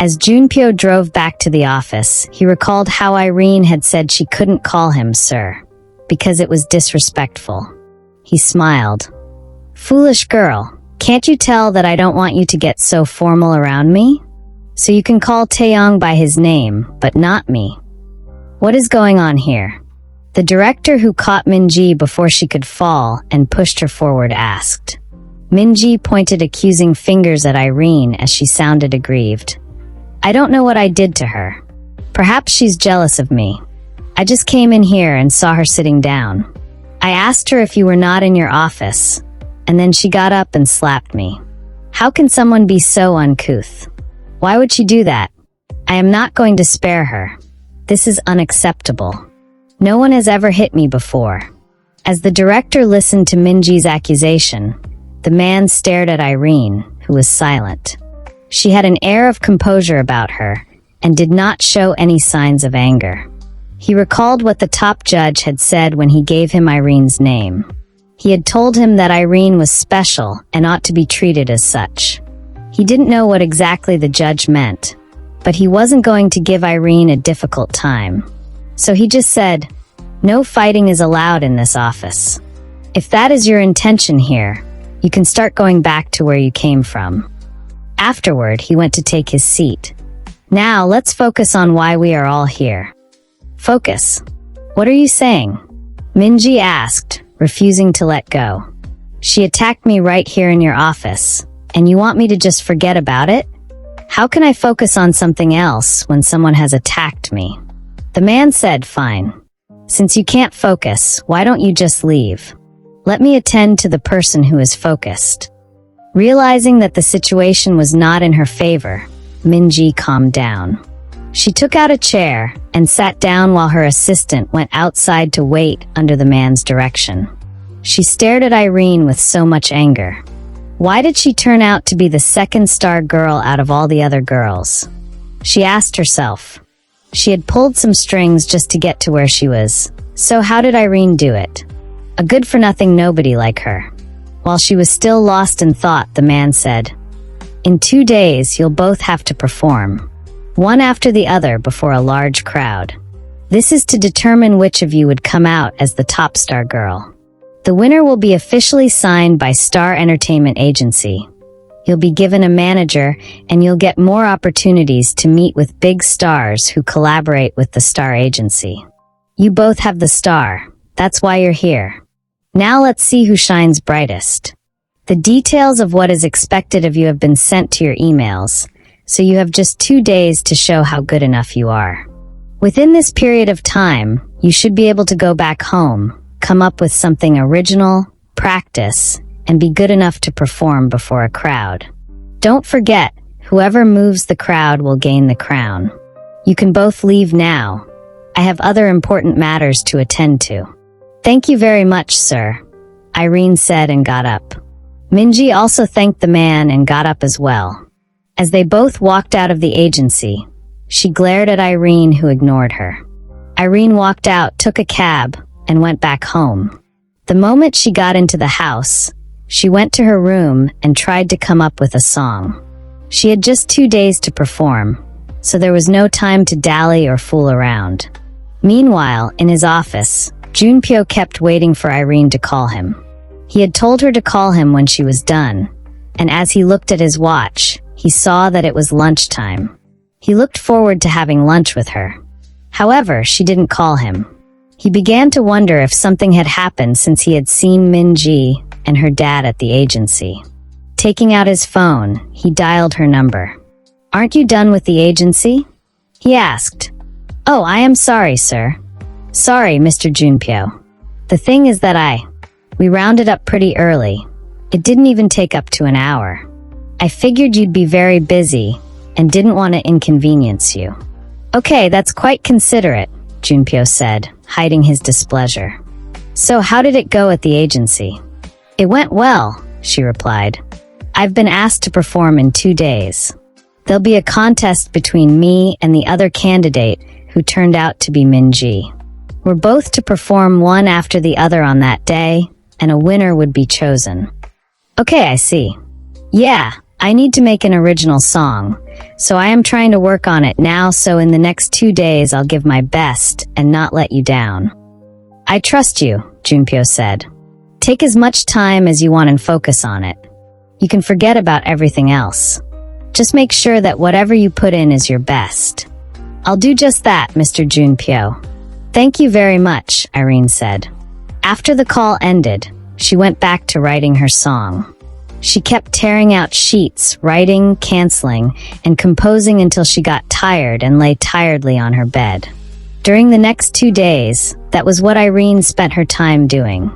As Jun-pyo drove back to the office, he recalled how Irene had said she couldn't call him sir, because it was disrespectful. He smiled. Foolish girl, can't you tell that I don't want you to get so formal around me? So you can call Taeyong by his name, but not me. What is going on here? The director who caught Minji before she could fall and pushed her forward asked. Minji pointed accusing fingers at Irene as she sounded aggrieved. I don't know what I did to her. Perhaps she's jealous of me. I just came in here and saw her sitting down. I asked her if you were not in your office, and then she got up and slapped me. How can someone be so uncouth? Why would she do that? I am not going to spare her. This is unacceptable. No one has ever hit me before. As the director listened to Minji's accusation, the man stared at Irene, who was silent. She had an air of composure about her and did not show any signs of anger. He recalled what the top judge had said when he gave him Irene's name. He had told him that Irene was special and ought to be treated as such. He didn't know what exactly the judge meant, but he wasn't going to give Irene a difficult time. So he just said, "No fighting is allowed in this office. If that is your intention here, you can start going back to where you came from." Afterward, he went to take his seat. Now, let's focus on why we are all here. Focus. What are you saying? Minji asked, refusing to let go. She attacked me right here in your office, and you want me to just forget about it? How can I focus on something else when someone has attacked me? The man said, fine. Since you can't focus, why don't you just leave? Let me attend to the person who is focused. Realizing that the situation was not in her favor, Minji calmed down. She took out a chair and sat down while her assistant went outside to wait under the man's direction. She stared at Irene with so much anger. Why did she turn out to be the second star girl out of all the other girls? She asked herself. She had pulled some strings just to get to where she was. So how did Irene do it? A good-for-nothing nobody like her. While she was still lost in thought, the man said, "In 2 days, you'll both have to perform, one after the other before a large crowd. This is to determine which of you would come out as the top star girl. The winner will be officially signed by Star Entertainment Agency. You'll be given a manager, and you'll get more opportunities to meet with big stars who collaborate with the Star Agency. You both have the star. That's why you're here. Now let's see who shines brightest. The details of what is expected of you have been sent to your emails, so you have just 2 days to show how good enough you are. Within this period of time, you should be able to go back home, come up with something original, practice, and be good enough to perform before a crowd. Don't forget, whoever moves the crowd will gain the crown. You can both leave now. I have other important matters to attend to." "Thank you very much, sir," Irene said and got up. Minji also thanked the man and got up as well. As they both walked out of the agency, she glared at Irene, who ignored her. Irene walked out, took a cab, and went back home. The moment she got into the house, she went to her room and tried to come up with a song. She had just 2 days to perform, so there was no time to dally or fool around. Meanwhile, in his office, Jun-pyo kept waiting for Irene to call him. He had told her to call him when she was done, and as he looked at his watch, he saw that it was lunchtime. He looked forward to having lunch with her. However, she didn't call him. He began to wonder if something had happened since he had seen Minji and her dad at the agency. Taking out his phone, he dialed her number. "Aren't you done with the agency?" he asked. "Oh, I am sorry, sir." "Sorry, Mr. Jun-pyo. The thing is that we rounded up pretty early. It didn't even take up to an hour. I figured you'd be very busy and didn't want to inconvenience you." "Okay, that's quite considerate," Jun-pyo said, hiding his displeasure. "So how did it go at the agency?" "It went well," she replied. "I've been asked to perform in 2 days. There'll be a contest between me and the other candidate who turned out to be Minji. We're both to perform one after the other on that day, and a winner would be chosen." "Okay, I see. Yeah, I need to make an original song, So I am trying to work on it now, so in the next 2 days I'll give my best and not let you down. I trust you, Jun-pyo said. Take as much time as you want and focus on it. You can forget about everything else. Just make sure that whatever you put in is your best. I'll do just that, Mr. Jun-pyo. Thank you very much, Irene said. After the call ended, she went back to writing her song. She kept tearing out sheets, writing, canceling, and composing until she got tired and lay tiredly on her bed. During the next 2 days, that was what Irene spent her time doing,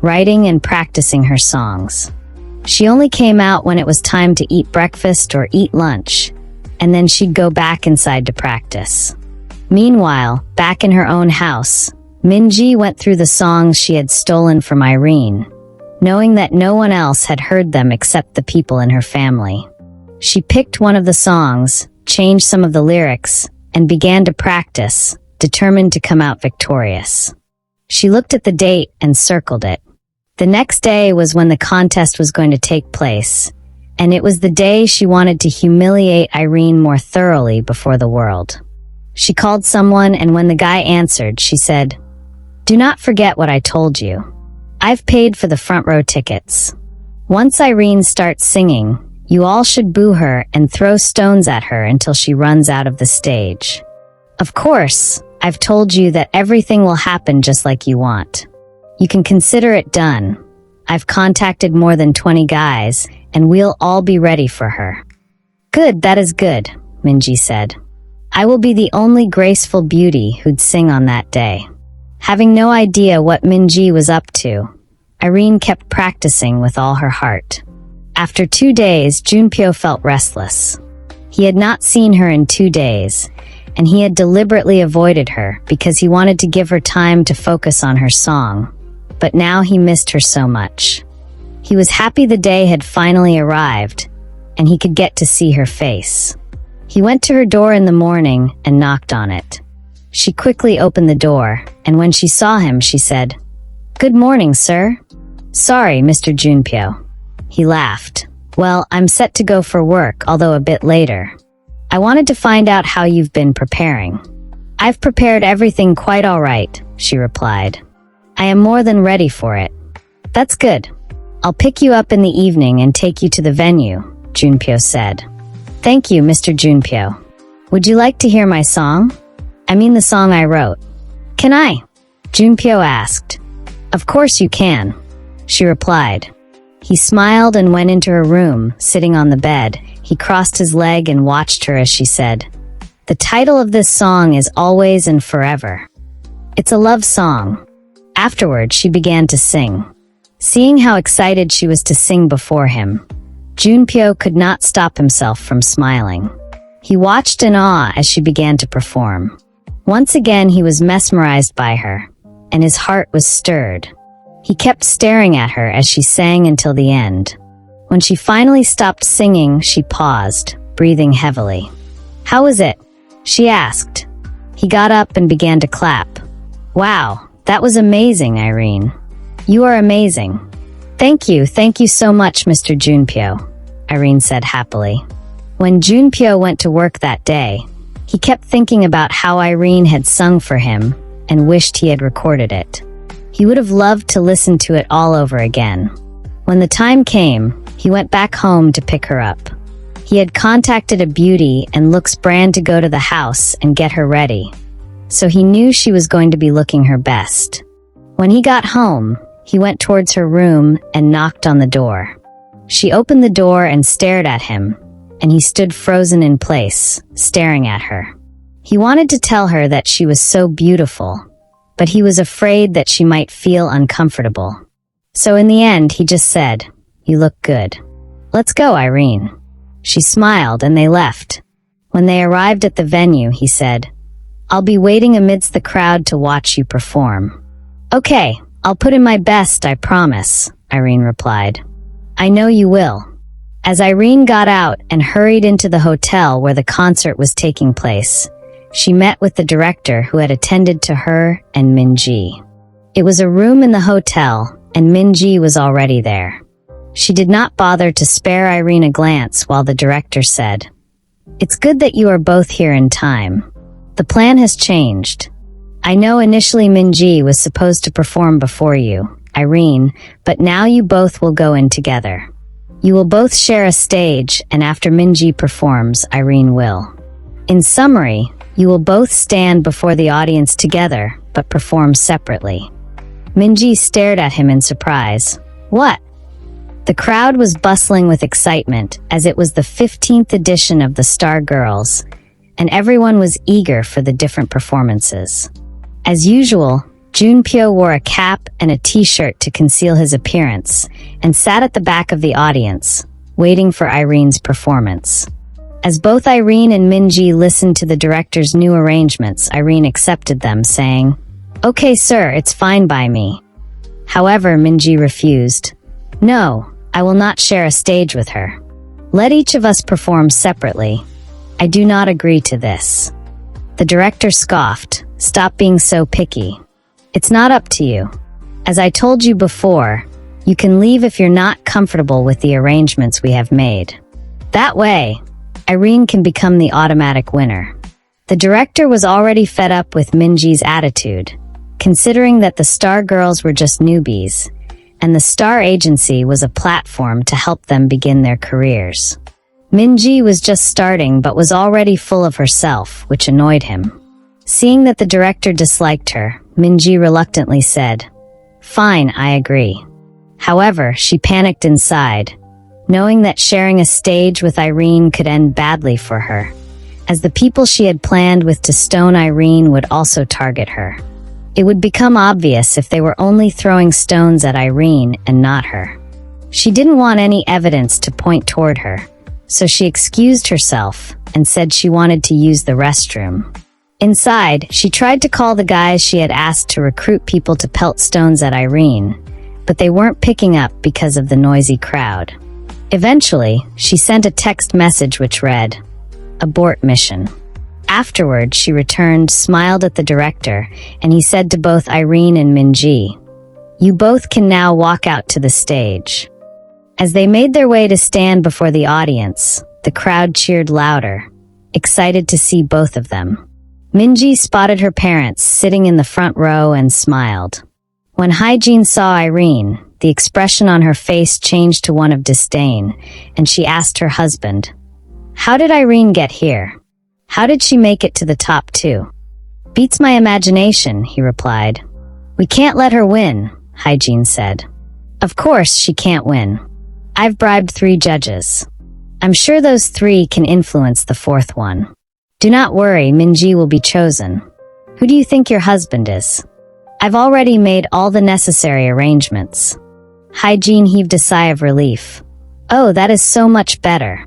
writing and practicing her songs. She only came out when it was time to eat breakfast or eat lunch, and then she'd go back inside to practice. Meanwhile, back in her own house, Min-ji went through the songs she had stolen from Irene, knowing that no one else had heard them except the people in her family. She picked one of the songs, changed some of the lyrics, and began to practice, determined to come out victorious. She looked at the date and circled it. The next day was when the contest was going to take place, and it was the day she wanted to humiliate Irene more thoroughly before the world. She called someone, and when the guy answered, she said, "Do not forget what I told you. I've paid for the front row tickets. Once Irene starts singing, you all should boo her and throw stones at her until she runs out of the stage. Of course, I've told you that everything will happen just like you want. You can consider it done. I've contacted more than 20 guys, and we'll all be ready for her." "Good, that is good," Min-ji said. "I will be the only graceful beauty who'd sing on that day." Having no idea what Min-ji was up to, Irene kept practicing with all her heart. After 2 days, Jun-pyo felt restless. He had not seen her in 2 days, and he had deliberately avoided her because he wanted to give her time to focus on her song. But now he missed her so much. He was happy the day had finally arrived, and he could get to see her face. He went to her door in the morning and knocked on it. She quickly opened the door, and when she saw him, she said, "Good morning, sir." "Sorry, Mr. Jun-pyo." He laughed. "Well, I'm set to go for work, although a bit later. I wanted to find out how you've been preparing." "I've prepared everything quite all right," she replied. "I am more than ready for it." "That's good. I'll pick you up in the evening and take you to the venue," Jun-pyo said. "Thank you, Mr. Jun-pyo. Would you like to hear my song? I mean the song I wrote." "Can I?" Jun-pyo asked. "Of course you can," she replied. He smiled and went into her room, sitting on the bed. He crossed his leg and watched her as she said, "The title of this song is Always and Forever. It's a love song." Afterward, she began to sing. Seeing how excited she was to sing before him, Jun-pyo could not stop himself from smiling. He watched in awe as she began to perform. Once again, he was mesmerized by her, and his heart was stirred. He kept staring at her as she sang until the end. When she finally stopped singing, she paused, breathing heavily. "How was it?" she asked. He got up and began to clap. "Wow, that was amazing, Irene. You are amazing." Thank you so much, Mr. Jun-pyo," Irene said happily. When Jun-pyo went to work that day, he kept thinking about how Irene had sung for him and wished he had recorded it. He would have loved to listen to it all over again. When the time came, he went back home to pick her up. He had contacted a beauty and looks brand to go to the house and get her ready, so he knew she was going to be looking her best. When he got home, he went towards her room and knocked on the door. She opened the door and stared at him, and he stood frozen in place, staring at her. He wanted to tell her that she was so beautiful, but he was afraid that she might feel uncomfortable. So in the end, he just said, "You look good. Let's go, Irene." She smiled and they left. When they arrived at the venue, he said, "I'll be waiting amidst the crowd to watch you perform." "Okay, I'll put in my best, I promise," Irene replied. "I know you will." As Irene got out and hurried into the hotel where the concert was taking place, she met with the director who had attended to her and Min-ji. It was a room in the hotel, and Min-ji was already there. She did not bother to spare Irene a glance while the director said, It's good that you are both here in time. The plan has changed. I know initially Minji was supposed to perform before you, Irene, but now you both will go in together. You will both share a stage, and after Minji performs, Irene will. In summary, you will both stand before the audience together, but perform separately. Minji stared at him in surprise. What? The crowd was bustling with excitement, as it was the 15th edition of the Star Girls, and everyone was eager for the different performances. As usual, Jun-pyo wore a cap and a t-shirt to conceal his appearance, and sat at the back of the audience, waiting for Irene's performance. As both Irene and Minji listened to the director's new arrangements, Irene accepted them, saying, "Okay, sir, it's fine by me." However, Minji refused. "No, I will not share a stage with her. Let each of us perform separately. I do not agree to this." The director scoffed. "Stop being so picky. It's not up to you. As I told you before, you can leave if you're not comfortable with the arrangements we have made. That way, Irene can become the automatic winner." The director was already fed up with Minji's attitude, considering that the Star Girls were just newbies, and the Star Agency was a platform to help them begin their careers. Minji was just starting but was already full of herself, which annoyed him. Seeing that the director disliked her, Minji reluctantly said, "Fine, I agree." However, she panicked inside, knowing that sharing a stage with Irene could end badly for her, as the people she had planned with to stone Irene would also target her. It would become obvious if they were only throwing stones at Irene and not her. She didn't want any evidence to point toward her, so she excused herself and said she wanted to use the restroom. Inside, she tried to call the guys she had asked to recruit people to pelt stones at Irene, but they weren't picking up because of the noisy crowd. Eventually, she sent a text message which read, "Abort mission." Afterward, she returned, smiled at the director, and he said to both Irene and Minji, "You both can now walk out to the stage." As they made their way to stand before the audience, the crowd cheered louder, excited to see both of them. Minji spotted her parents sitting in the front row and smiled. When Hyejin saw Irene, the expression on her face changed to one of disdain, and she asked her husband, "How did Irene get here? How did she make it to the top two?" "Beats my imagination," he replied. "We can't let her win," Hyejin said. "Of course she can't win. I've bribed 3 judges. I'm sure those 3 can influence the 4th one. Do not worry, Minji will be chosen. Who do you think your husband is?" "I've already made all the necessary arrangements." Hyejin heaved a sigh of relief. "Oh, that is so much better."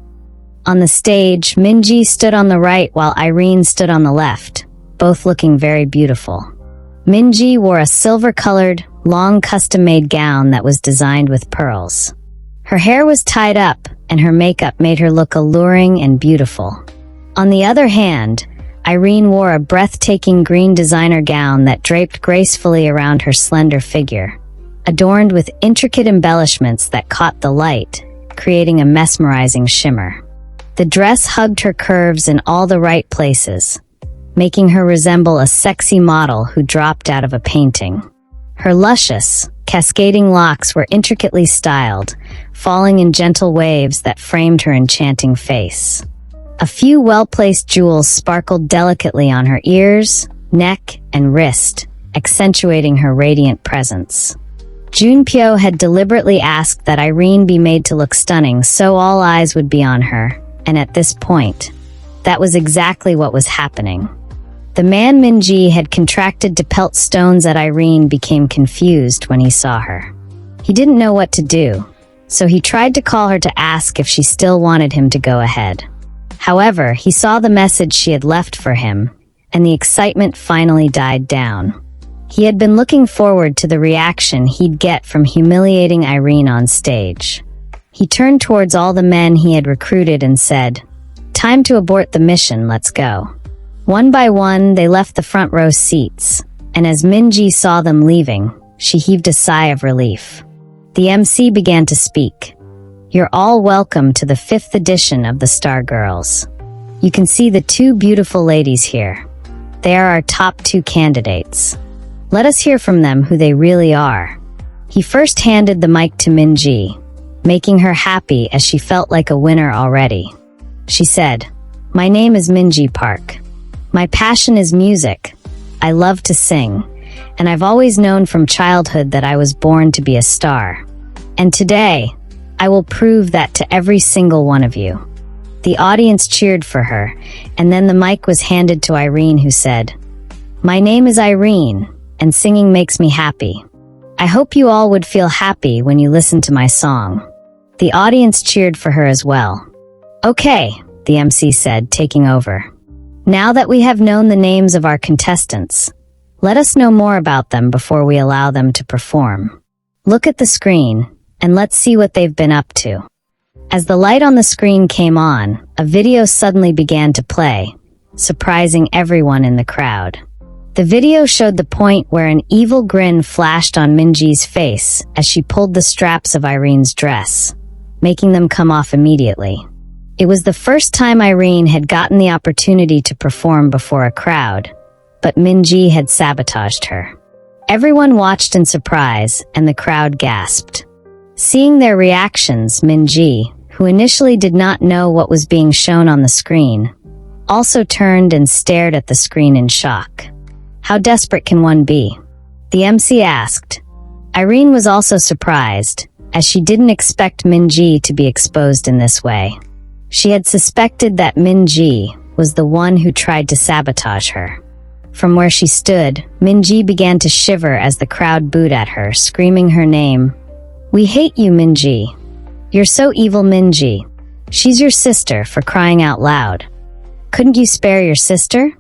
On the stage, Minji stood on the right while Irene stood on the left, both looking very beautiful. Minji wore a silver-colored, long custom-made gown that was designed with pearls. Her hair was tied up, and her makeup made her look alluring and beautiful. On the other hand, Irene wore a breathtaking green designer gown that draped gracefully around her slender figure, adorned with intricate embellishments that caught the light, creating a mesmerizing shimmer. The dress hugged her curves in all the right places, making her resemble a sexy model who dropped out of a painting. Her luscious, cascading locks were intricately styled, falling in gentle waves that framed her enchanting face. A few well-placed jewels sparkled delicately on her ears, neck, and wrist, accentuating her radiant presence. Jun-pyo had deliberately asked that Irene be made to look stunning so all eyes would be on her, and at this point, that was exactly what was happening. The man Minji had contracted to pelt stones at Irene became confused when he saw her. He didn't know what to do, so he tried to call her to ask if she still wanted him to go ahead. However, he saw the message she had left for him, and the excitement finally died down. He had been looking forward to the reaction he'd get from humiliating Irene on stage. He turned towards all the men he had recruited and said, "Time to abort the mission, let's go." One by one, they left the front row seats, and as Minji saw them leaving, she heaved a sigh of relief. The MC began to speak. "You're all welcome to the 5th edition of the Star Girls. You can see the two beautiful ladies here. They are our top 2 candidates. Let us hear from them who they really are." He first handed the mic to Minji, making her happy as she felt like a winner already. She said, "My name is Minji Park. My passion is music. I love to sing, and I've always known from childhood that I was born to be a star. And today, I will prove that to every single one of you." The audience cheered for her, and then the mic was handed to Irene, who said, "My name is Irene, and singing makes me happy. I hope you all would feel happy when you listen to my song." The audience cheered for her as well. "Okay," the MC said, taking over. "Now that we have known the names of our contestants, let us know more about them before we allow them to perform. Look at the screen, and let's see what they've been up to." As the light on the screen came on, a video suddenly began to play, surprising everyone in the crowd. The video showed the point where an evil grin flashed on Minji's face as she pulled the straps of Irene's dress, making them come off immediately. It was the first time Irene had gotten the opportunity to perform before a crowd, but Minji had sabotaged her. Everyone watched in surprise, and the crowd gasped. Seeing their reactions, Minji, who initially did not know what was being shown on the screen, also turned and stared at the screen in shock. "How desperate can one be?" the MC asked. Irene was also surprised, as she didn't expect Minji to be exposed in this way. She had suspected that Minji was the one who tried to sabotage her. From where she stood, Minji began to shiver as the crowd booed at her, screaming her name. "We hate you, Minji. You're so evil, Minji. She's your sister, for crying out loud. Couldn't you spare your sister?"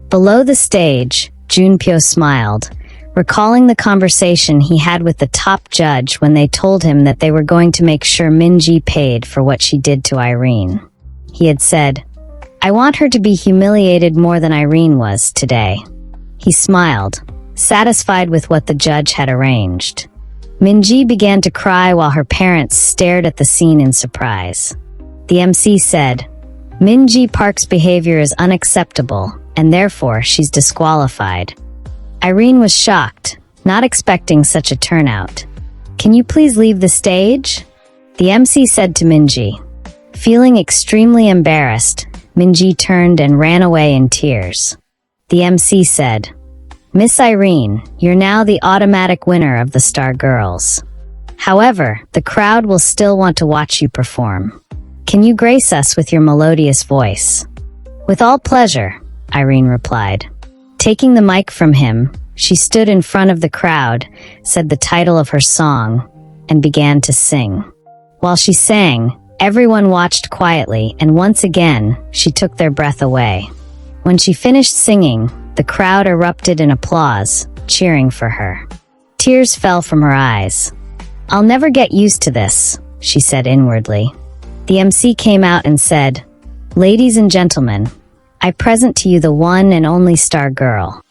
Below the stage, Jun-pyo smiled, recalling the conversation he had with the top judge when they told him that they were going to make sure Minji paid for what she did to Irene. He had said, "I want her to be humiliated more than Irene was today." He smiled, satisfied with what the judge had arranged. Minji began to cry while her parents stared at the scene in surprise. The MC said, "Minji Park's behavior is unacceptable, and therefore she's disqualified." Irene was shocked, not expecting such a turnout. "Can you please leave the stage?" the MC said to Minji. Feeling extremely embarrassed, Minji turned and ran away in tears. The MC said, "Miss Irene, you're now the automatic winner of the Star Girls. However, the crowd will still want to watch you perform. Can you grace us with your melodious voice?" "With all pleasure," Irene replied. Taking the mic from him, she stood in front of the crowd, said the title of her song, and began to sing. While she sang, everyone watched quietly, and once again, she took their breath away. When she finished singing, the crowd erupted in applause, cheering for her. Tears fell from her eyes. "I'll never get used to this," she said inwardly. The MC came out and said, "Ladies and gentlemen, I present to you the one and only Star Girl."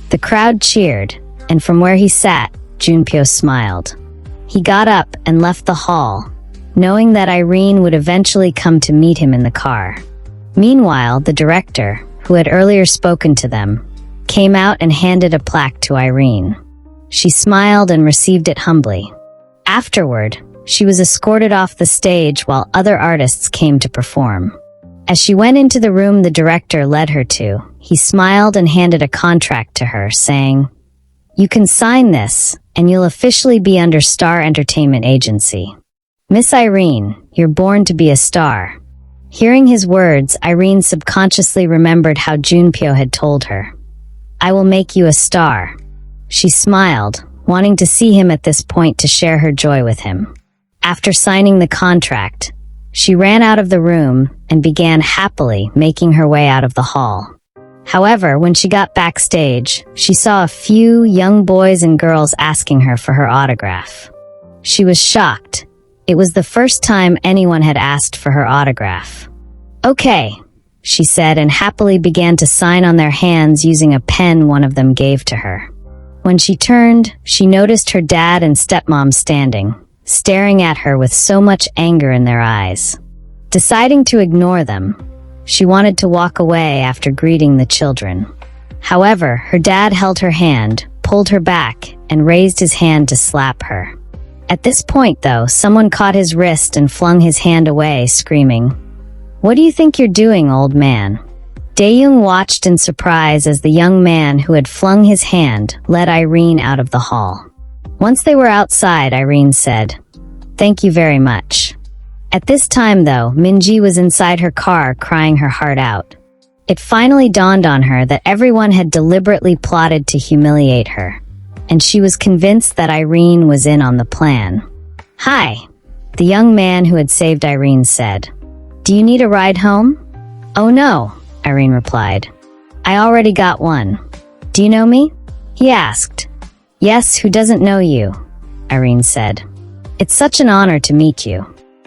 The crowd cheered, and from where he sat, Jun-pyo smiled. He got up and left the hall, knowing that Irene would eventually come to meet him in the car. Meanwhile, the director, who had earlier spoken to them, came out and handed a plaque to Irene. She smiled and received it humbly. Afterward, she was escorted off the stage while other artists came to perform. As she went into the room the director led her to, he smiled and handed a contract to her, saying, "You can sign this, and you'll officially be under Star Entertainment Agency. Miss Irene, you're born to be a star." Hearing his words, Irene subconsciously remembered how Jun-pyo had told her, "I will make you a star." She smiled, wanting to see him at this point to share her joy with him. After signing the contract, she ran out of the room and began happily making her way out of the hall. However, when she got backstage, she saw a few young boys and girls asking her for her autograph. She was shocked. It was the first time anyone had asked for her autograph. "Okay," she said, and happily began to sign on their hands using a pen one of them gave to her. When she turned, she noticed her dad and stepmom standing, staring at her with so much anger in their eyes. Deciding to ignore them, She wanted to walk away after greeting the children. However, her dad held her hand, pulled her back, and raised his hand to slap her. At this point, though, someone caught his wrist and flung his hand away, screaming, "What do you think you're doing, old man?" Dae-young watched in surprise as the young man who had flung his hand led Irene out of the hall. Once they were outside, Irene said, "Thank you very much." At this time, though, Minji was inside her car crying her heart out. It finally dawned on her that everyone had deliberately plotted to humiliate her, and she was convinced that Irene was in on the plan. "Hi," the young man who had saved Irene said. "Do you need a ride home?" "Oh no," Irene replied. "I already got one." "Do you know me?" he asked. "Yes, who doesn't know you?" Irene said. "It's such an honor to meet you."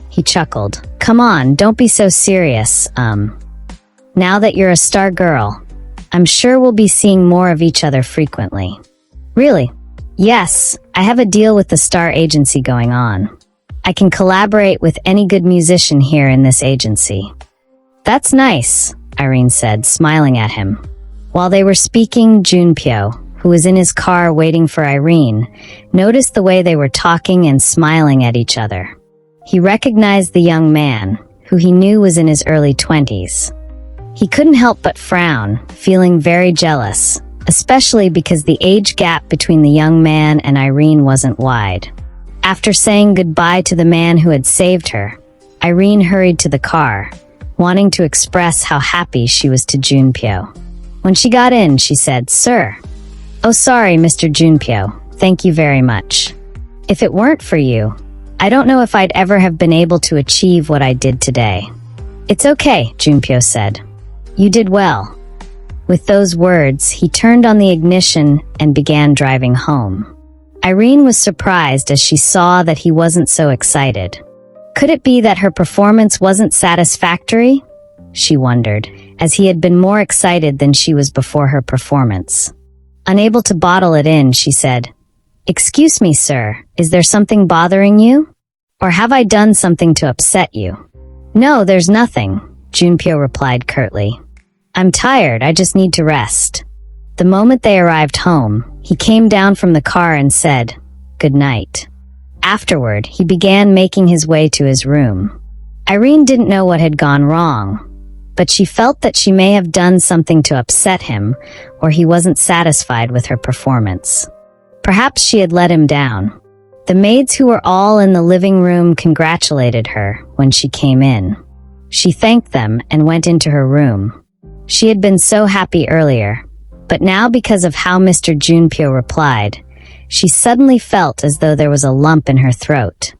He chuckled. "Come on, don't be so serious, Now that you're a star girl, I'm sure we'll be seeing more of each other frequently." "Really?" "Yes, I have a deal with the star agency going on. I can collaborate with any good musician here in this agency." "That's nice," Irene said, smiling at him. While they were speaking, Jun-pyo, who was in his car waiting for Irene, noticed the way they were talking and smiling at each other. He recognized the young man, who he knew was in his early 20s. He couldn't help but frown, feeling very jealous, especially because the age gap between the young man and Irene wasn't wide. After saying goodbye to the man who had saved her, Irene hurried to the car, wanting to express how happy she was to Jun-pyo. When she got in, she said, "Sir." "Oh, sorry, Mr. Jun-pyo. Thank you very much. If it weren't for you, I don't know if I'd ever have been able to achieve what I did today." "It's okay," Jun-pyo said. "You did well." With those words, he turned on the ignition and began driving home. Irene was surprised as she saw that he wasn't so excited. Could it be that her performance wasn't satisfactory? She wondered, as he had been more excited than she was before her performance. Unable to bottle it in, she said, "Excuse me, sir, is there something bothering you? Or have I done something to upset you?" "No, there's nothing," Jun-pyo replied curtly. "I'm tired, I just need to rest." The moment they arrived home, he came down from the car and said, "Good night." Afterward, he began making his way to his room. Irene didn't know what had gone wrong, but she felt that she may have done something to upset him, or he wasn't satisfied with her performance. Perhaps she had let him down. The maids who were all in the living room congratulated her when she came in. She thanked them and went into her room. She had been so happy earlier, but now because of how Mr. Jun-pyo replied, she suddenly felt as though there was a lump in her throat.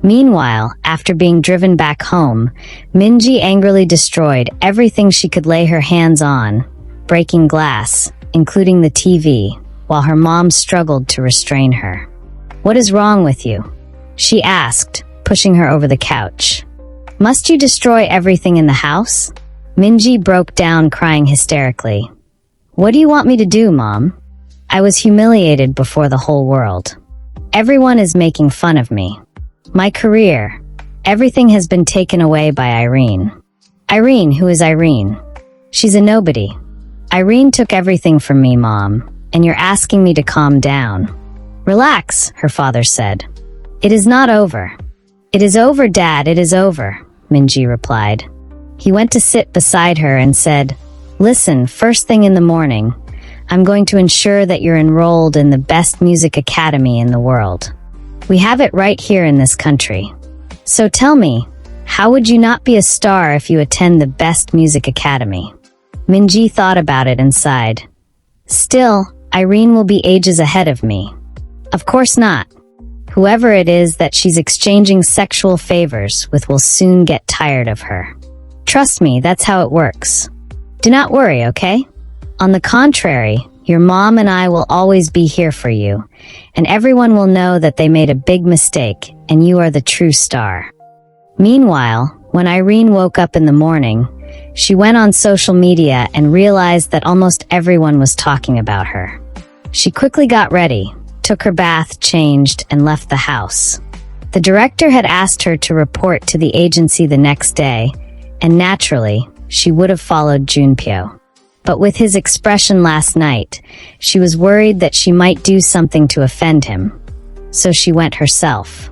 Meanwhile, after being driven back home, Minji angrily destroyed everything she could lay her hands on, breaking glass, including the TV, while her mom struggled to restrain her. "What is wrong with you?" she asked, pushing her over the couch. "Must you destroy everything in the house?" Minji broke down, crying hysterically. "What do you want me to do, Mom? I was humiliated before the whole world. Everyone is making fun of me. My career, everything has been taken away by Irene." "Irene, who is Irene?" "She's a nobody. Irene took everything from me, Mom, and you're asking me to calm down." "Relax," her father said. "It is not over." "It is over, Dad, it is over," Minji replied. He went to sit beside her and said, "Listen, first thing in the morning, I'm going to ensure that you're enrolled in the best music academy in the world. We have it right here in this country. So tell me, how would you not be a star if you attend the best music academy?" Minji thought about it and sighed. "Still, Irene will be ages ahead of me." "Of course not. Whoever it is that she's exchanging sexual favors with will soon get tired of her. Trust me, that's how it works. Do not worry, okay? On the contrary, your mom and I will always be here for you, and everyone will know that they made a big mistake and you are the true star." Meanwhile, when Irene woke up in the morning, she went on social media and realized that almost everyone was talking about her. She quickly got ready, took her bath, changed, and left the house. The director had asked her to report to the agency the next day, and naturally, she would have followed Jun-pyo. But with his expression last night, she was worried that she might do something to offend him. So she went herself.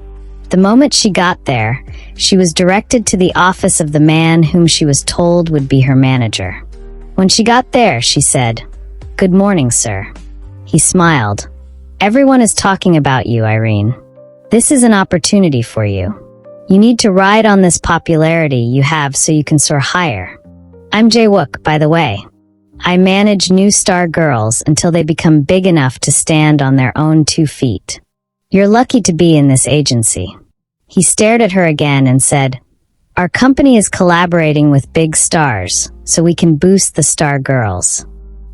The moment she got there, she was directed to the office of the man whom she was told would be her manager. When she got there, she said, "Good morning, sir." He smiled. "Everyone is talking about you, Irene. This is an opportunity for you. You need to ride on this popularity you have so you can soar higher. I'm Jae-wook, by the way. I manage new star girls until they become big enough to stand on their own 2 feet. You're lucky to be in this agency." He stared at her again and said, "Our company is collaborating with big stars, so we can boost the star girls.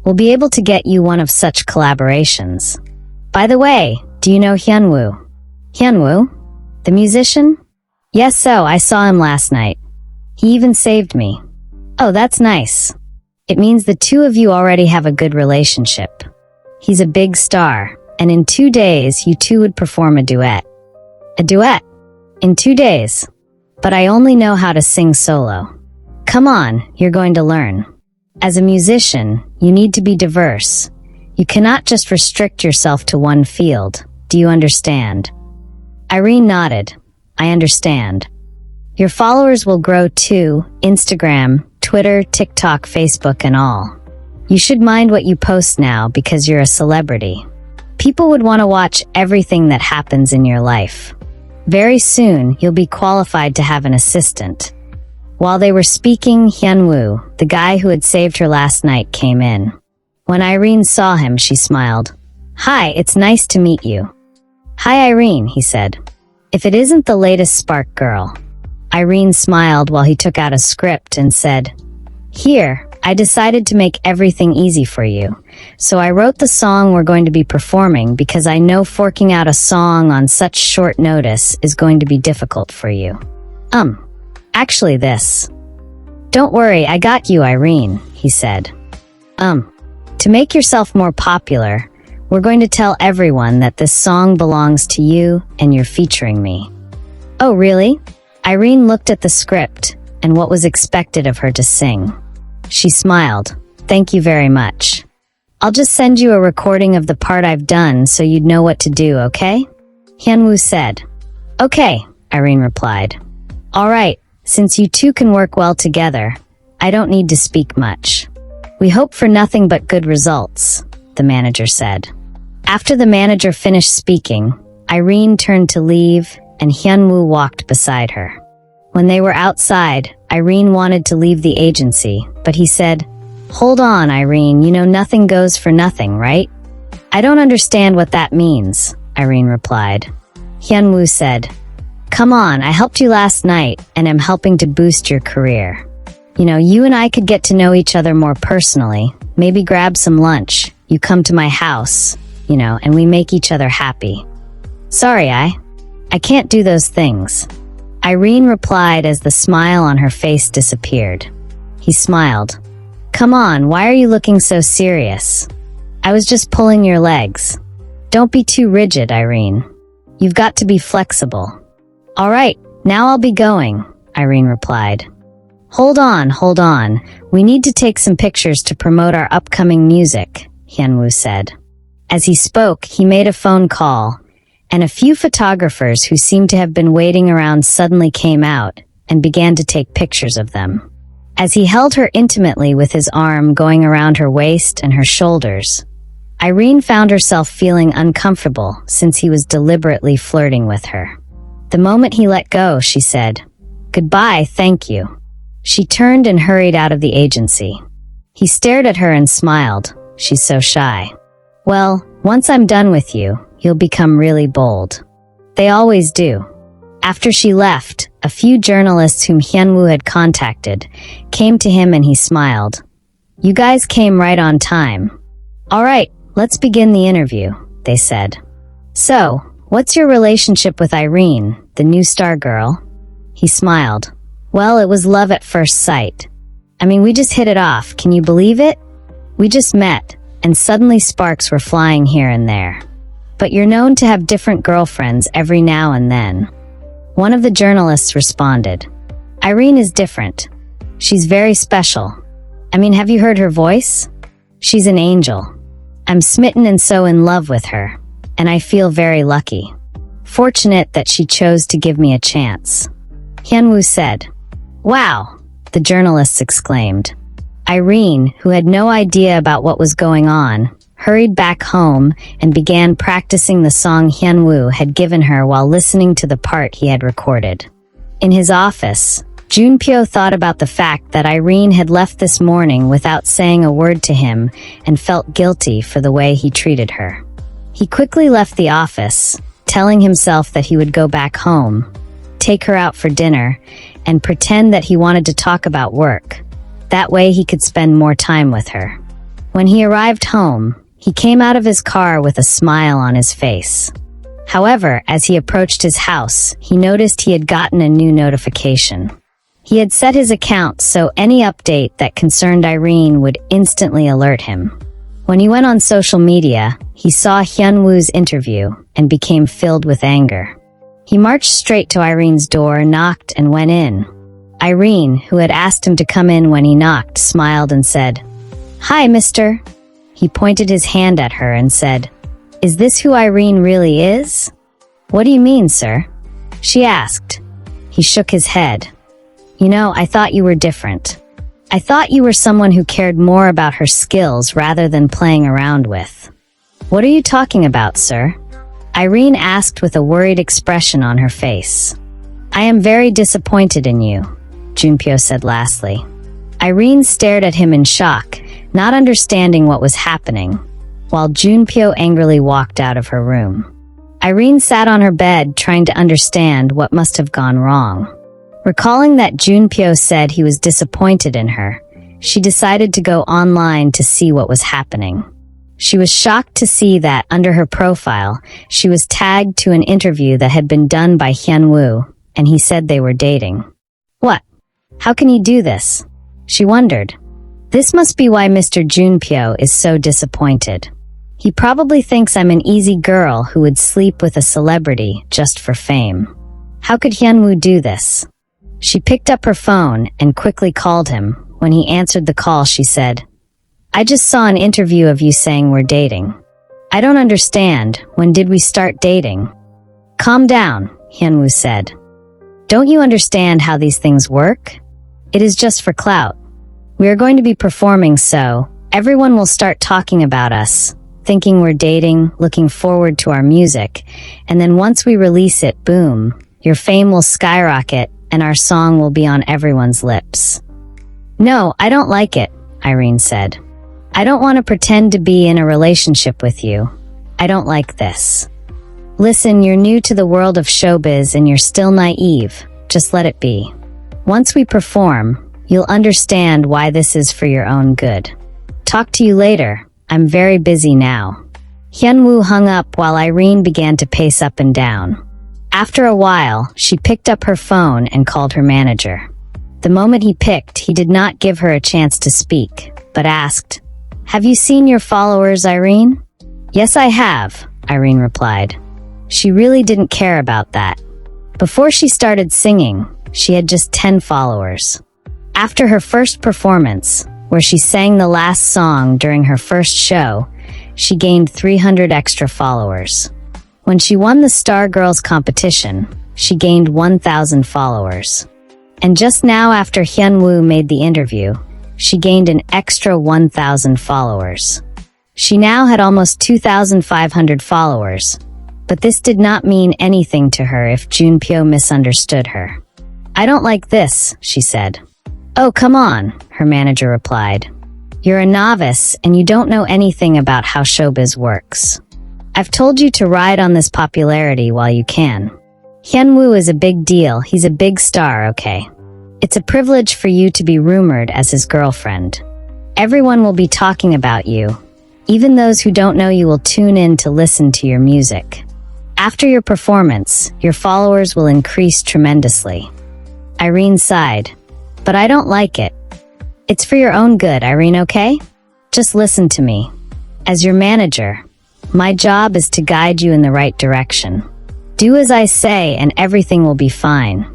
We'll be able to get you one of such collaborations. By the way, do you know Hyunwoo?" "Hyunwoo? The musician?" "Yes, so I saw him last night. He even saved me." "Oh, that's nice. It means the two of you already have a good relationship. He's a big star, and in 2 days you two would perform a duet." "A duet? In 2 days? But I only know how to sing solo." "Come on, you're going to learn. As a musician, you need to be diverse. You cannot just restrict yourself to one field. Do you understand?" Irene nodded. "I understand. Your followers will grow too, Instagram, Twitter, TikTok, Facebook, and all. You should mind what you post now because you're a celebrity. People would want to watch everything that happens in your life. Very soon, you'll be qualified to have an assistant." While they were speaking, Hyunwoo, the guy who had saved her last night, came in. When Irene saw him, she smiled. "Hi, it's nice to meet you." "Hi, Irene," he said. "If it isn't the latest Spark girl." Irene smiled while he took out a script and said, "Here, I decided to make everything easy for you. So I wrote the song we're going to be performing because I know forking out a song on such short notice is going to be difficult for you. Actually this." "Don't worry, I got you, Irene," he said. To make yourself more popular, we're going to tell everyone that this song belongs to you and you're featuring me." "Oh, really?" Irene looked at the script and what was expected of her to sing. She smiled. "Thank you very much. I'll just send you a recording of the part I've done so you'd know what to do, okay?" Hyunwoo said. "Okay," Irene replied. "All right, since you two can work well together, I don't need to speak much. We hope for nothing but good results," the manager said. After the manager finished speaking, Irene turned to leave and Hyunwoo walked beside her. When they were outside, Irene wanted to leave the agency, but he said, "Hold on, Irene, you know nothing goes for nothing, right?" "I don't understand what that means," Irene replied. Hyunwoo said, "Come on, I helped you last night and am helping to boost your career. You know, you and I could get to know each other more personally, maybe grab some lunch, you come to my house, and we make each other happy." "Sorry, I can't do those things," Irene replied as the smile on her face disappeared. He smiled. "Come on, why are you looking so serious? I was just pulling your legs. Don't be too rigid, Irene. You've got to be flexible." "All right, now I'll be going," Irene replied. Hold on. We need to take some pictures to promote our upcoming music," Hyunwoo said. As he spoke, he made a phone call, and a few photographers who seemed to have been waiting around suddenly came out and began to take pictures of them. As he held her intimately with his arm going around her waist and her shoulders, Irene found herself feeling uncomfortable since he was deliberately flirting with her. The moment he let go, she said, "Goodbye, thank you." She turned and hurried out of the agency. He stared at her and smiled. "She's so shy. Well, once I'm done with you, you'll become really bold." They always do. After she left, a few journalists whom Hyunwoo had contacted came to him and he smiled. "You guys came right on time. All right, let's begin the interview," they said. "So, what's your relationship with Irene, the new star girl?" He smiled. "Well, it was love at first sight. I mean, we just hit it off, can you believe it? We just met, and suddenly sparks were flying here and there. But you're known to have different girlfriends every now and then." One of the journalists responded, "Irene is different. She's very special. I mean, have you heard her voice? She's an angel. I'm smitten and so in love with her, and I feel very lucky. Fortunate that she chose to give me a chance. Hyunwoo said. Wow, the journalists exclaimed. Irene, who had no idea about what was going on, hurried back home and began practicing the song Hyunwoo had given her while listening to the part he had recorded. In his office, Jun-pyo thought about the fact that Irene had left this morning without saying a word to him and felt guilty for the way he treated her. He quickly left the office, telling himself that he would go back home, take her out for dinner, and pretend that he wanted to talk about work. That way he could spend more time with her. When he arrived home, he came out of his car with a smile on his face. However, as he approached his house, he noticed he had gotten a new notification. He had set his account so any update that concerned Irene would instantly alert him. When he went on social media, he saw Hyunwoo's interview and became filled with anger. He marched straight to Irene's door, knocked, and went in. Irene, who had asked him to come in when he knocked, smiled and said, "Hi, mister." He pointed his hand at her and said, "Is this who Irene really is?" "What do you mean, sir?" she asked. He shook his head. "You know, I thought you were different. I thought you were someone who cared more about her skills rather than playing around with." "What are you talking about, sir?" Irene asked with a worried expression on her face. "I am very disappointed in you," Jun-pyo said lastly. Irene stared at him in shock, not understanding what was happening, while Jun-pyo angrily walked out of her room. Irene sat on her bed trying to understand what must have gone wrong. Recalling that Jun-pyo said he was disappointed in her, she decided to go online to see what was happening. She was shocked to see that, under her profile, she was tagged to an interview that had been done by Hyunwoo, and he said they were dating. What? How can he do this? She wondered. This must be why Mr. Jun-pyo is so disappointed. He probably thinks I'm an easy girl who would sleep with a celebrity just for fame. How could Hyunwoo do this? She picked up her phone and quickly called him. When he answered the call, she said, "I just saw an interview of you saying we're dating. I don't understand. When did we start dating?" "Calm down," Hyunwoo said. "Don't you understand how these things work? It is just for clout. We are going to be performing, so everyone will start talking about us, thinking we're dating, looking forward to our music, and then once we release it, boom, your fame will skyrocket and our song will be on everyone's lips." "No, I don't like it," Irene said. "I don't want to pretend to be in a relationship with you. I don't like this. Listen, you're new to the world of showbiz and you're still naive. Just let it be. Once we perform, you'll understand why this is for your own good. Talk to you later. I'm very busy now." Hyunwoo hung up while Irene began to pace up and down. After a while, she picked up her phone and called her manager. The moment he picked, he did not give her a chance to speak, but asked, "Have you seen your followers, Irene?" "Yes, I have," Irene replied. She really didn't care about that. Before she started singing, she had just 10 followers. After her first performance, where she sang the last song during her first show, she gained 300 extra followers. When she won the Star Girls competition, she gained 1,000 followers. And just now, after Hyunwoo made the interview, she gained an extra 1,000 followers. She now had almost 2,500 followers, but this did not mean anything to her if Jun-pyo misunderstood her. "I don't like this," she said. "Oh, come on," her manager replied. "You're a novice and you don't know anything about how showbiz works. I've told you to ride on this popularity while you can. Hyunwoo is a big deal. He's a big star, okay? It's a privilege for you to be rumored as his girlfriend. Everyone will be talking about you. Even those who don't know you will tune in to listen to your music. After your performance, your followers will increase tremendously." Irene sighed. "But I don't like it. It's for your own good, Irene, okay? Just listen to me. As your manager, my job is to guide you in the right direction. Do as I say and everything will be fine."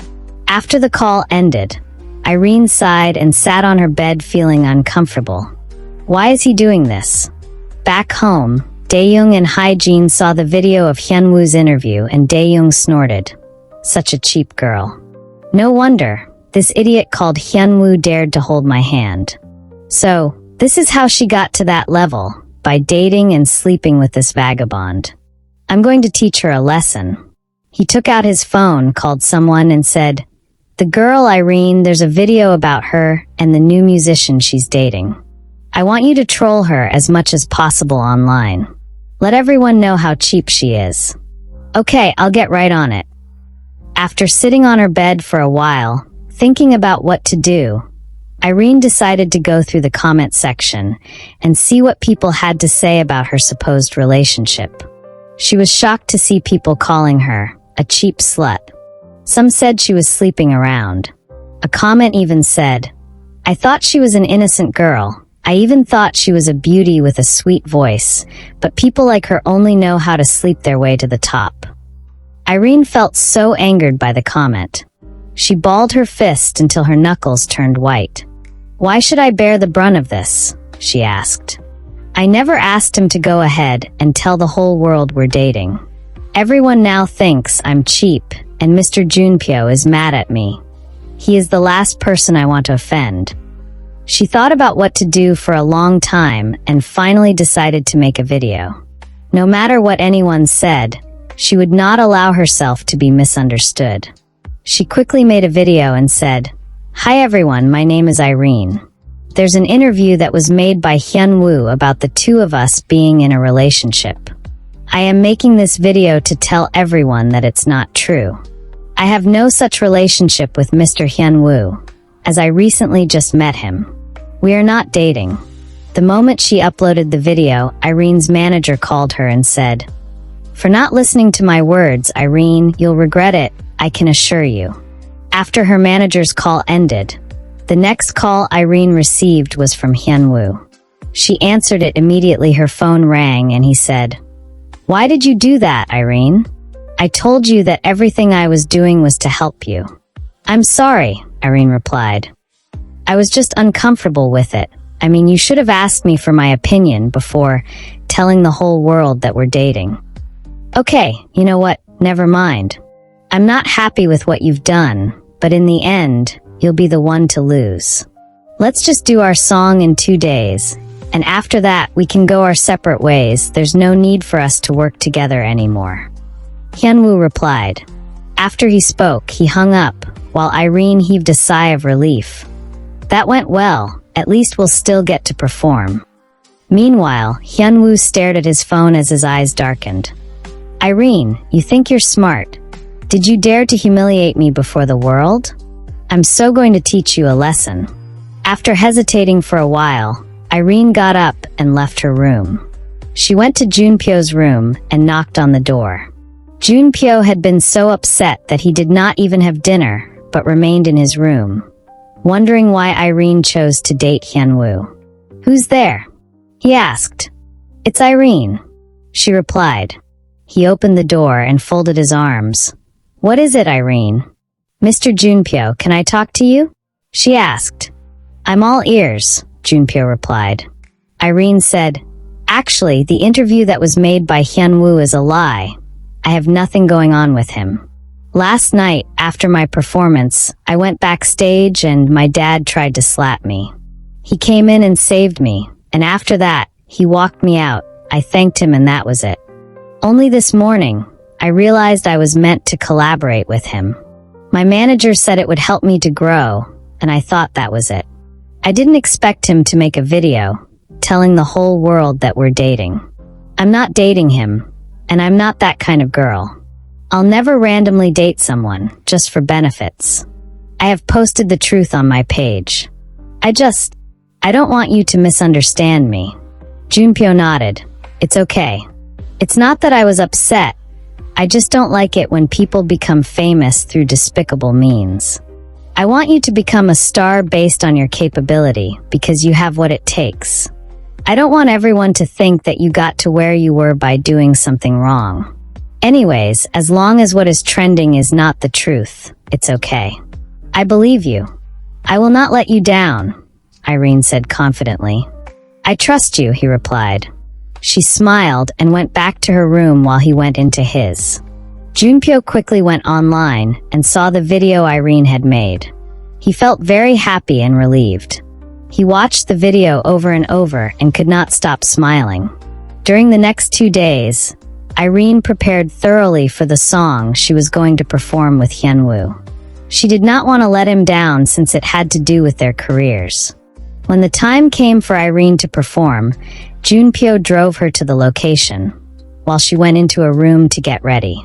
After the call ended, Irene sighed and sat on her bed feeling uncomfortable. Why is he doing this? Back home, Dae-young and Hae-jin saw the video of Hyun-woo's interview and Dae-young snorted. Such a cheap girl. No wonder, this idiot called Hyun-woo dared to hold my hand. So, this is how she got to that level, by dating and sleeping with this vagabond. I'm going to teach her a lesson. He took out his phone, called someone and said, "The girl Irene, there's a video about her and the new musician she's dating. I want you to troll her as much as possible online. Let everyone know how cheap she is." Okay, I'll get right on it. After sitting on her bed for a while, thinking about what to do, Irene decided to go through the comment section and see what people had to say about her supposed relationship. She was shocked to see people calling her a cheap slut. Some said she was sleeping around. A comment even said, "I thought she was an innocent girl. I even thought she was a beauty with a sweet voice, but people like her only know how to sleep their way to the top." Irene felt so angered by the comment. She balled her fist until her knuckles turned white. "Why should I bear the brunt of this?" she asked. "I never asked him to go ahead and tell the whole world we're dating. Everyone now thinks I'm cheap, and Mr. Jun-pyo is mad at me. He is the last person I want to offend." She thought about what to do for a long time and finally decided to make a video. No matter what anyone said, she would not allow herself to be misunderstood. She quickly made a video and said, "Hi everyone, my name is Irene. There's an interview that was made by Hyun-woo about the two of us being in a relationship. I am making this video to tell everyone that it's not true. I have no such relationship with Mr. Hyun-woo, as I recently just met him. We are not dating." The moment she uploaded the video, Irene's manager called her and said, "For not listening to my words, Irene, you'll regret it, I can assure you." After her manager's call ended, the next call Irene received was from Hyun-woo. She answered it immediately. Her phone rang and he said, "Why did you do that, Irene? I told you that everything I was doing was to help you." "I'm sorry," Irene replied. "I was just uncomfortable with it. I mean, you should have asked me for my opinion before telling the whole world that we're dating." "Okay, you know what? Never mind. I'm not happy with what you've done, but in the end, you'll be the one to lose. Let's just do our song in 2 days, and after that we can go our separate ways. There's no need for us to work together anymore." Hyun-woo replied. After he spoke, he hung up, while Irene heaved a sigh of relief. That went well, at least we'll still get to perform. Meanwhile, Hyun-woo stared at his phone as his eyes darkened. "Irene, you think you're smart. Did you dare to humiliate me before the world? I'm so going to teach you a lesson." After hesitating for a while, Irene got up and left her room. She went to Jun-pyo's room and knocked on the door. Jun-pyo had been so upset that he did not even have dinner, but remained in his room, wondering why Irene chose to date Hyun-woo. "Who's there?" he asked. "It's Irene," she replied. He opened the door and folded his arms. "What is it, Irene?" "Mr. Jun-pyo, can I talk to you?" she asked. "I'm all ears," Jun-pyo replied. Irene said, "Actually, the interview that was made by Hyun-woo is a lie. I have nothing going on with him. Last night, after my performance, I went backstage and my dad tried to slap me. He came in and saved me, and after that, he walked me out. I thanked him and that was it. Only this morning, I realized I was meant to collaborate with him. My manager said it would help me to grow, and I thought that was it. I didn't expect him to make a video, telling the whole world that we're dating. I'm not dating him, and I'm not that kind of girl. I'll never randomly date someone, just for benefits. I have posted the truth on my page. I don't want you to misunderstand me." Jun-pyo nodded. "It's okay. It's not that I was upset. I just don't like it when people become famous through despicable means. I want you to become a star based on your capability, because you have what it takes. I don't want everyone to think that you got to where you were by doing something wrong. Anyways, as long as what is trending is not the truth, it's okay. I believe you. "I will not let you down," Irene said confidently. "I trust you," he replied. She smiled and went back to her room while he went into his. Jun-pyo quickly went online and saw the video Irene had made. He felt very happy and relieved. He watched the video over and over and could not stop smiling. During the next 2 days, Irene prepared thoroughly for the song she was going to perform with Hyunwoo. She did not want to let him down since it had to do with their careers. When the time came for Irene to perform, Jun-pyo drove her to the location, while she went into a room to get ready.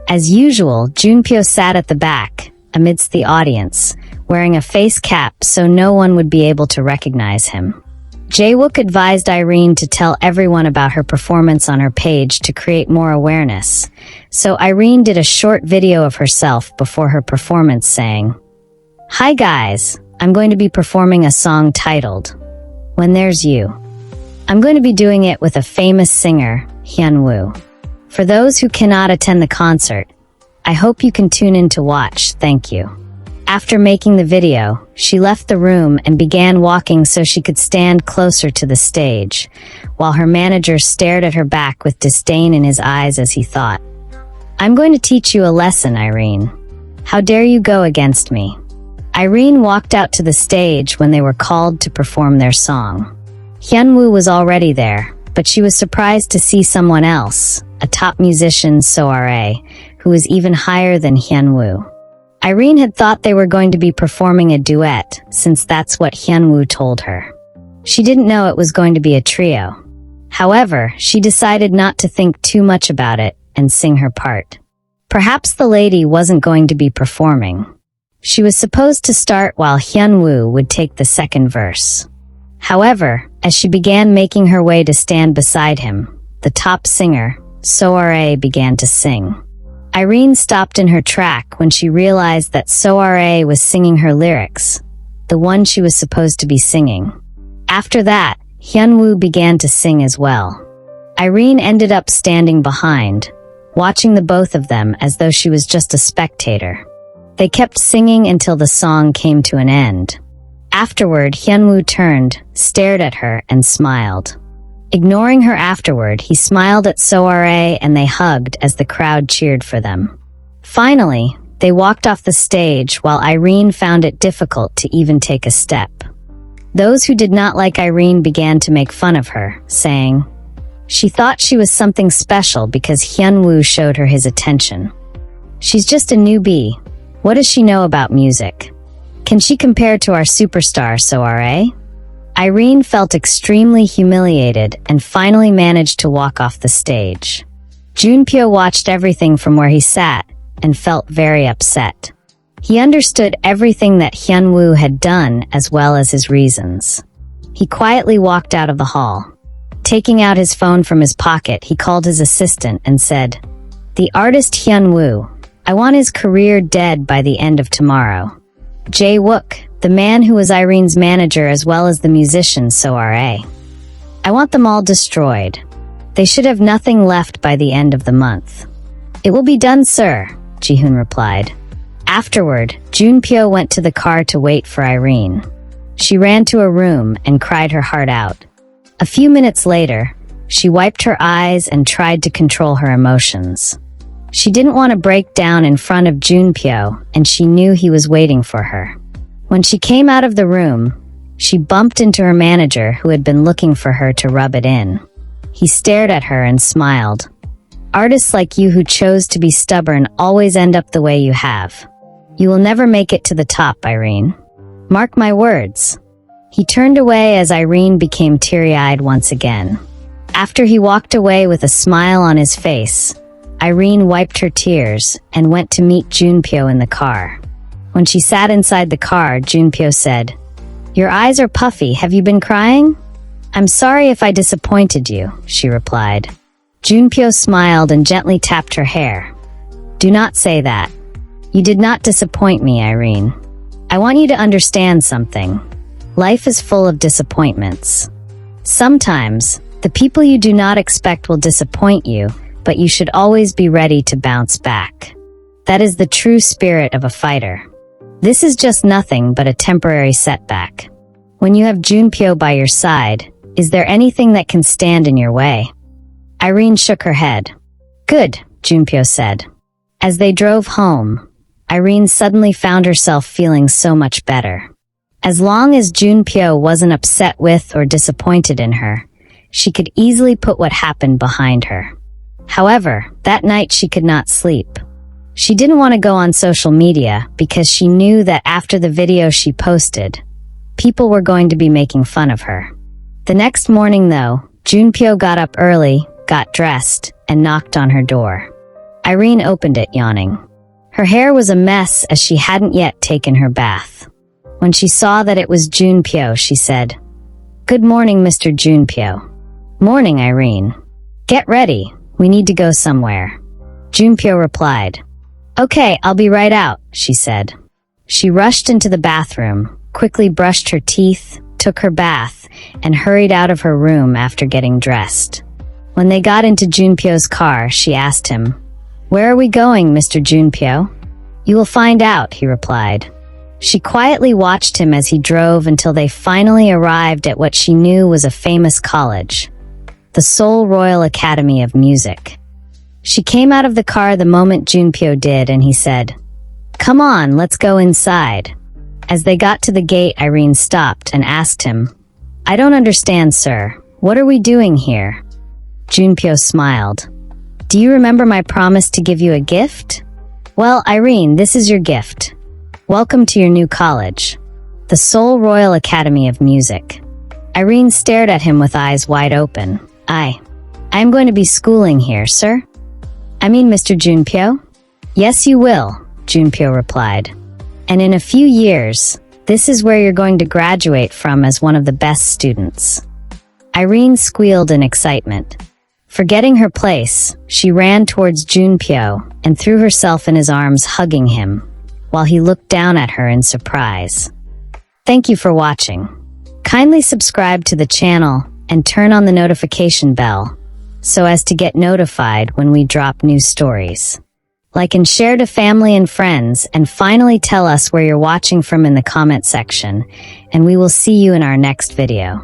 As usual, Jun-pyo sat at the back, amidst the audience, wearing a face cap so no one would be able to recognize him. Jae-wook advised Irene to tell everyone about her performance on her page to create more awareness, so Irene did a short video of herself before her performance saying, "Hi guys, I'm going to be performing a song titled, When There's You. I'm going to be doing it with a famous singer, Hyunwoo. For those who cannot attend the concert, I hope you can tune in to watch, thank you." After making the video, she left the room and began walking so she could stand closer to the stage, while her manager stared at her back with disdain in his eyes as he thought, "I'm going to teach you a lesson, Irene. How dare you go against me?" Irene walked out to the stage when they were called to perform their song. Hyunwoo was already there, but she was surprised to see someone else, a top musician, Soare, who was even higher than Hyunwoo. Irene had thought they were going to be performing a duet, since that's what Hyunwoo told her. She didn't know it was going to be a trio. However, she decided not to think too much about it and sing her part. Perhaps the lady wasn't going to be performing. She was supposed to start while Hyunwoo would take the second verse. However, as she began making her way to stand beside him, the top singer, Soare, began to sing. Irene stopped in her track when she realized that Soare was singing her lyrics, the one she was supposed to be singing. After that, Hyunwoo began to sing as well. Irene ended up standing behind, watching the both of them as though she was just a spectator. They kept singing until the song came to an end. Afterward, Hyunwoo turned, stared at her, and smiled. Ignoring her afterward, he smiled at Soare and they hugged as the crowd cheered for them. Finally, they walked off the stage while Irene found it difficult to even take a step. Those who did not like Irene began to make fun of her, saying, she thought she was something special because Hyunwoo showed her his attention. She's just a newbie. What does she know about music? Can she compare to our superstar, Soare? Irene felt extremely humiliated and finally managed to walk off the stage. Jun-pyo watched everything from where he sat and felt very upset. He understood everything that Hyunwoo had done as well as his reasons. He quietly walked out of the hall. Taking out his phone from his pocket, he called his assistant and said, "The artist Hyunwoo, I want his career dead by the end of tomorrow." Jae-wook, the man who was Irene's manager as well as the musician Soare, "I want them all destroyed. They should have nothing left by the end of the month." "It will be done, sir," Ji-hoon replied. Afterward, Jun-pyo went to the car to wait for Irene. She ran to a room and cried her heart out. A few minutes later, she wiped her eyes and tried to control her emotions. She didn't want to break down in front of Jun-pyo, and she knew he was waiting for her. When she came out of the room, she bumped into her manager who had been looking for her to rub it in. He stared at her and smiled. "Artists like you who chose to be stubborn always end up the way you have. You will never make it to the top, Irene. Mark my words." He turned away as Irene became teary-eyed once again. After he walked away with a smile on his face, Irene wiped her tears and went to meet Jun-pyo in the car. When she sat inside the car, Jun-pyo said, "Your eyes are puffy. Have you been crying?" "I'm sorry if I disappointed you," she replied. Jun-pyo smiled and gently tapped her hair. "Do not say that. You did not disappoint me, Irene. I want you to understand something. Life is full of disappointments. Sometimes, the people you do not expect will disappoint you, but you should always be ready to bounce back. That is the true spirit of a fighter. This is just nothing but a temporary setback. When you have Jun-pyo by your side, is there anything that can stand in your way? Irene shook her head. Good, Jun-pyo said. As they drove home, Irene suddenly found herself feeling so much better. As long as Jun-pyo wasn't upset with or disappointed in her, she could easily put what happened behind her. However, that night she could not sleep. She didn't want to go on social media because she knew that after the video she posted, people were going to be making fun of her. The next morning, though, Jun-pyo got up early, got dressed, and knocked on her door. Irene opened it, yawning. Her hair was a mess as she hadn't yet taken her bath. When she saw that it was Jun-pyo, she said, "Good morning, Mr. Jun-pyo." "Morning, Irene. Get ready. We need to go somewhere." Jun-pyo replied. "Okay, I'll be right out," she said. She rushed into the bathroom, quickly brushed her teeth, took her bath, and hurried out of her room after getting dressed. When they got into Jun-pyo's car, she asked him, "Where are we going, Mr. Jun-pyo?" "You will find out," he replied. She quietly watched him as he drove until they finally arrived at what she knew was a famous college, the Seoul Royal Academy of Music. She came out of the car the moment Jun-pyo did, and he said, "Come on, let's go inside." As they got to the gate, Irene stopped and asked him, "I don't understand, sir. What are we doing here?" Jun-pyo smiled. "Do you remember my promise to give you a gift? Well, Irene, this is your gift. Welcome to your new college, the Seoul Royal Academy of Music." Irene stared at him with eyes wide open. I am going to be schooling here, sir." "I mean, Mr. Jun-pyo?" "Yes, you will," Jun-pyo replied. "And in a few years, this is where you're going to graduate from as one of the best students." Irene squealed in excitement. Forgetting her place, she ran towards Jun-pyo and threw herself in his arms, hugging him, while he looked down at her in surprise. Thank you for watching. Kindly subscribe to the channel and turn on the notification bell so as to get notified when we drop new stories. Like and share to family and friends, and finally tell us where you're watching from in the comment section, and we will see you in our next video.